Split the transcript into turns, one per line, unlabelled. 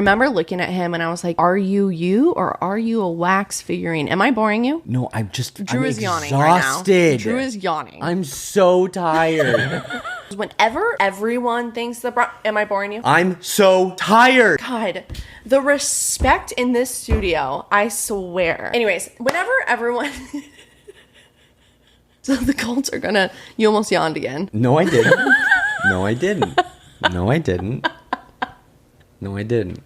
remember looking at him and I was like, are you or are you a wax figurine? Am I boring you?
No, I'm
Drew is
exhausted.
yawning right now. Drew is yawning.
I'm so tired.
Whenever everyone thinks am I boring you?
I'm so tired.
God, the respect in this studio, I swear. Anyways, whenever everyone... So the Colts are gonna... You almost yawned again.
No, I didn't. No, I didn't. No, I didn't. No, I didn't.